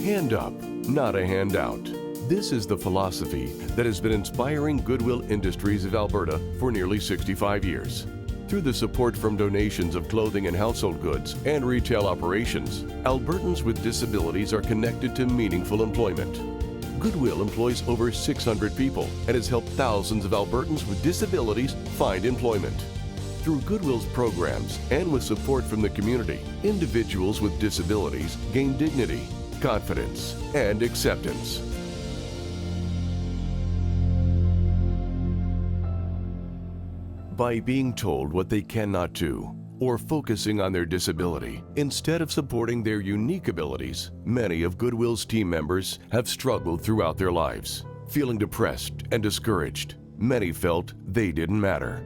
hand up, not a handout. This is the philosophy that has been inspiring Goodwill Industries of Alberta for nearly 65 years. Through the support from donations of clothing and household goods and retail operations, Albertans with disabilities are connected to meaningful employment. Goodwill employs over 600 people and has helped thousands of Albertans with disabilities find employment. Through Goodwill's programs and with support from the community, individuals with disabilities gain dignity, confidence, and acceptance. By being told what they cannot do or focusing on their disability instead of supporting their unique abilities, many of Goodwill's team members have struggled throughout their lives, feeling depressed and discouraged. Many felt they didn't matter.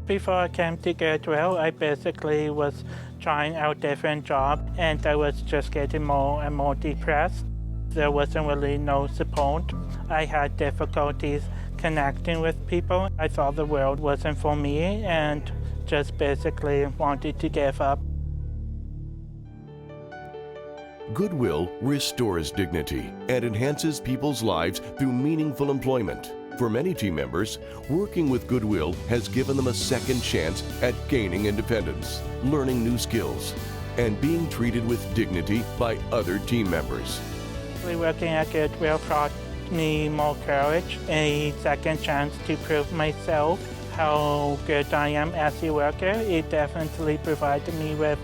Before I came to Goodwill, I basically was trying out different jobs and I was just getting more and more depressed. There wasn't really no support. I had difficulties connecting with people. I thought the world wasn't for me and just basically wanted to give up. Goodwill restores dignity and enhances people's lives through meaningful employment. For many team members, working with Goodwill has given them a second chance at gaining independence, learning new skills, and being treated with dignity by other team members. Working at Goodwill brought me more courage, a second chance to prove myself how good I am as a worker. It definitely provided me with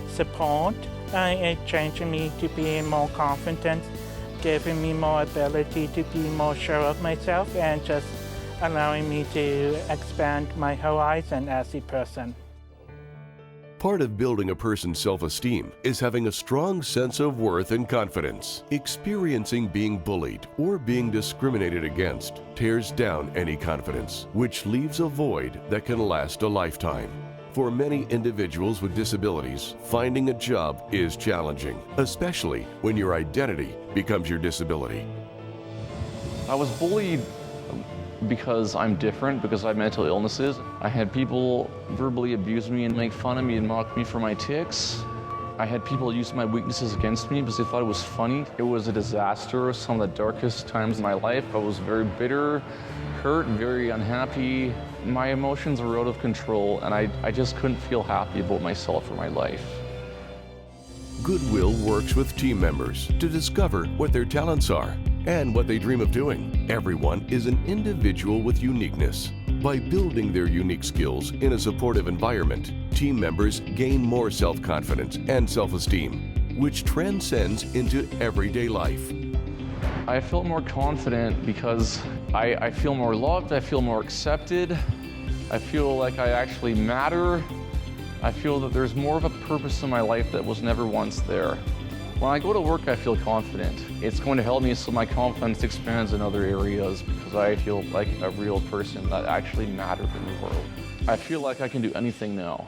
support. It changed me to be more confident, giving me more ability to be more sure of myself and just allowing me to expand my horizon as a person. Part of building a person's self-esteem is having a strong sense of worth and confidence. Experiencing being bullied or being discriminated against tears down any confidence, which leaves a void that can last a lifetime. For many individuals with disabilities, finding a job is challenging, especially when your identity becomes your disability. I was bullied because I'm different, because I have mental illnesses. I had people verbally abuse me and make fun of me and mock me for my tics. I had people use my weaknesses against me because they thought it was funny. It was a disaster, some of the darkest times in my life. I was very bitter, hurt, very unhappy. My emotions were out of control and I just couldn't feel happy about myself or my life. Goodwill works with team members to discover what their talents are and what they dream of doing. Everyone is an individual with uniqueness. By building their unique skills in a supportive environment, team members gain more self-confidence and self-esteem, which transcends into everyday life. I felt more confident because I feel more loved, I feel more accepted, I feel like I actually matter. I feel that there's more of a purpose in my life that was never once there. When I go to work, I feel confident. It's going to help me so my confidence expands in other areas because I feel like a real person that actually matters in the world. I feel like I can do anything now.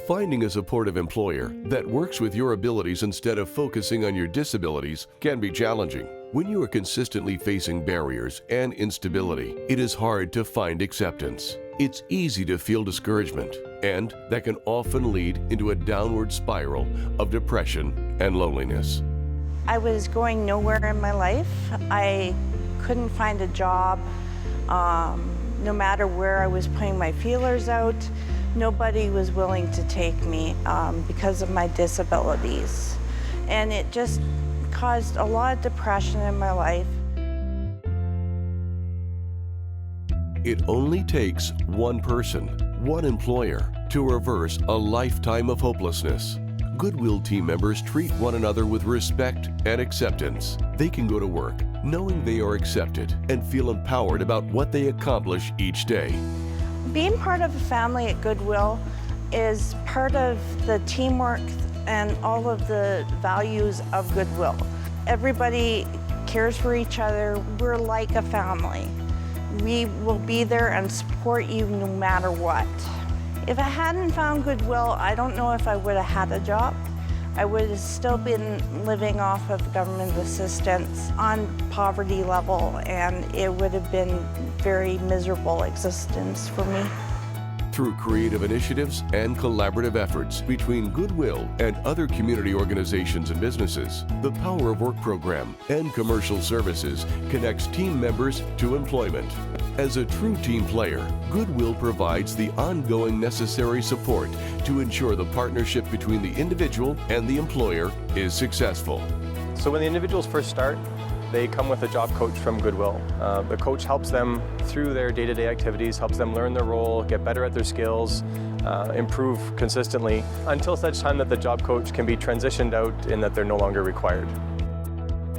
Finding a supportive employer that works with your abilities instead of focusing on your disabilities can be challenging. When you are consistently facing barriers and instability, it is hard to find acceptance. It's easy to feel discouragement, and that can often lead into a downward spiral of depression and loneliness. I was going nowhere in my life. I couldn't find a job. No matter where I was putting my feelers out, nobody was willing to take me because of my disabilities. And it just caused a lot of depression in my life. It only takes one person, one employer, to reverse a lifetime of hopelessness. Goodwill team members treat one another with respect and acceptance. They can go to work knowing they are accepted and feel empowered about what they accomplish each day. Being part of a family at Goodwill is part of the teamwork and all of the values of Goodwill. Everybody cares for each other. We're like a family. We will be there and support you no matter what. If I hadn't found Goodwill, I don't know if I would have had a job. I would have still been living off of government assistance on poverty level, and it would have been very miserable existence for me. Through creative initiatives and collaborative efforts between Goodwill and other community organizations and businesses, the Power of Work program and commercial services connects team members to employment. As a true team player, Goodwill provides the ongoing necessary support to ensure the partnership between the individual and the employer is successful. So when the individuals first start, they come with a job coach from Goodwill. The coach helps them through their day-to-day activities, helps them learn their role, get better at their skills, improve consistently, until such time that the job coach can be transitioned out and that they're no longer required.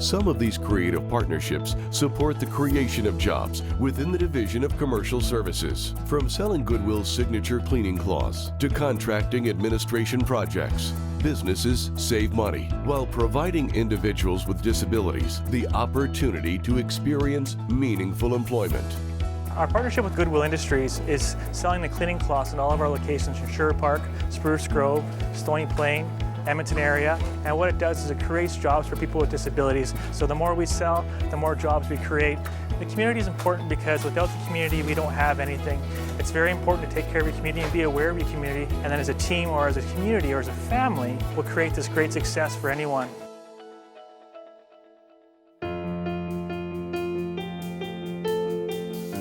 Some of these creative partnerships support the creation of jobs within the Division of Commercial Services, from selling Goodwill's signature cleaning cloths to contracting administration projects. Businesses save money while providing individuals with disabilities the opportunity to experience meaningful employment. Our partnership with Goodwill Industries is selling the cleaning cloths in all of our locations in Sherwood Park, Spruce Grove, Stony Plain, Edmonton area, and what it does is it creates jobs for people with disabilities. So the more we sell, the more jobs we create. The community is important because without the community, we don't have anything. It's very important to take care of your community and be aware of your community, and then as a team or as a community or as a family, we'll create this great success for anyone.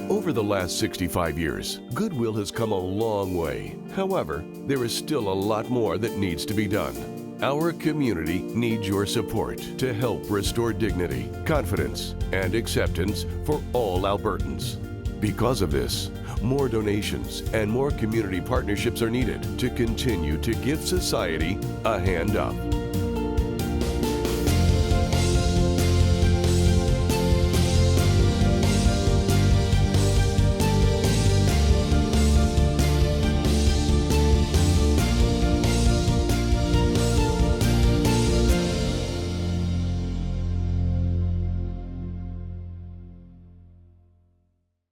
Over the last 65 years, Goodwill has come a long way. However, there is still a lot more that needs to be done. Our community needs your support to help restore dignity, confidence, and acceptance for all Albertans. Because of this, more donations and more community partnerships are needed to continue to give society a hand up.